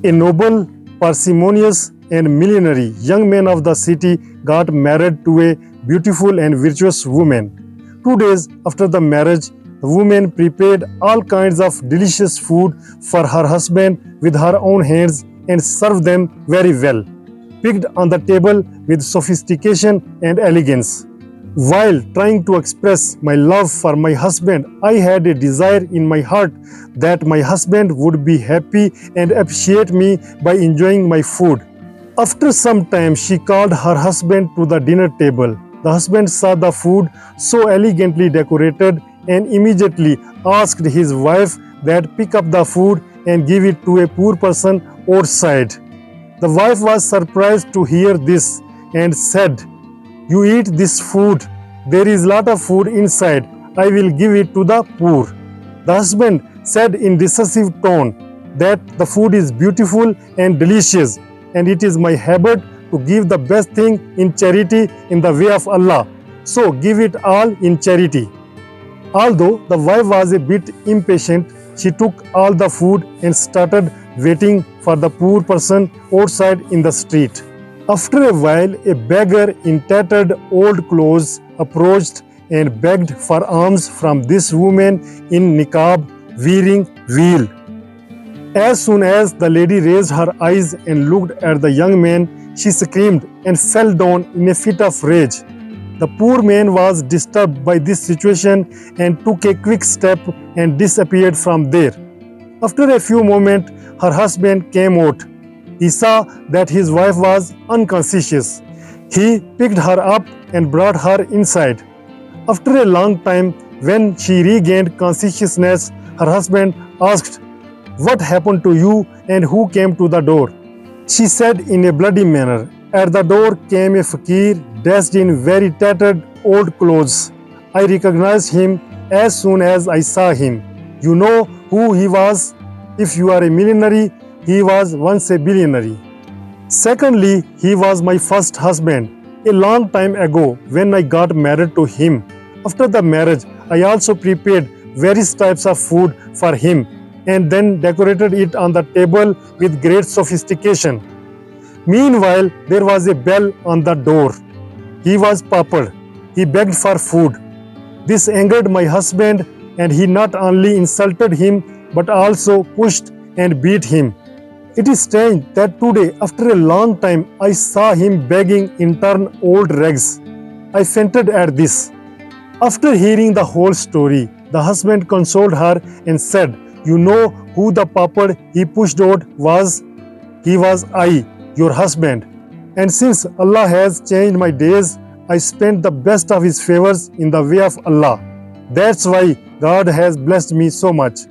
A noble, parsimonious, and millionaire young man of the city got married to a beautiful and virtuous woman. 2 days after the marriage, the woman prepared all kinds of delicious food for her husband with her own hands and served them very well, picked on the table with sophistication and elegance. While trying to express my love for my husband, I had a desire in my heart that my husband would be happy and appreciate me by enjoying my food. After some time, she called her husband to the dinner table. The husband saw the food so elegantly decorated and immediately asked his wife that pick up the food and give it to a poor person outside. The wife was surprised to hear this and said, "You eat this food. There is lot of food inside. I will give it to the poor." The husband said in decisive tone that the food is beautiful and delicious, and it is my habit to give the best thing in charity in the way of Allah. So give it all in charity. Although the wife was a bit impatient, she took all the food and started waiting for the poor person outside in the street. After a while, a beggar in tattered old clothes approached and begged for alms from this woman in niqab wearing veil. As soon as the lady raised her eyes and looked at the young man, she screamed and fell down in a fit of rage. The poor man was disturbed by this situation and took a quick step and disappeared from there. After a few moments, her husband came out. He saw that his wife was unconscious. He picked her up and brought her inside. After a long time, when she regained consciousness, her husband asked, "What happened to you and who came to the door?" She said in a bloody manner. At the door came a fakir dressed in very tattered old clothes. I recognized him as soon as I saw him. You know who he was? If you are a millionaire, he was once a billionaire. Secondly, he was my first husband a long time ago when I got married to him. After the marriage, I also prepared various types of food for him and then decorated it on the table with great sophistication. Meanwhile, there was a bell on the door. He was peppered. He begged for food. This angered my husband, and he not only insulted him but also pushed and beat him. It is strange that today, after a long time, I saw him begging in turn old rags. I fainted at this. After hearing the whole story, the husband consoled her and said, "You know who the puppet he pushed out was? He was I, your husband. And since Allah has changed my days, I spent the best of His favors in the way of Allah. That's why God has blessed me so much."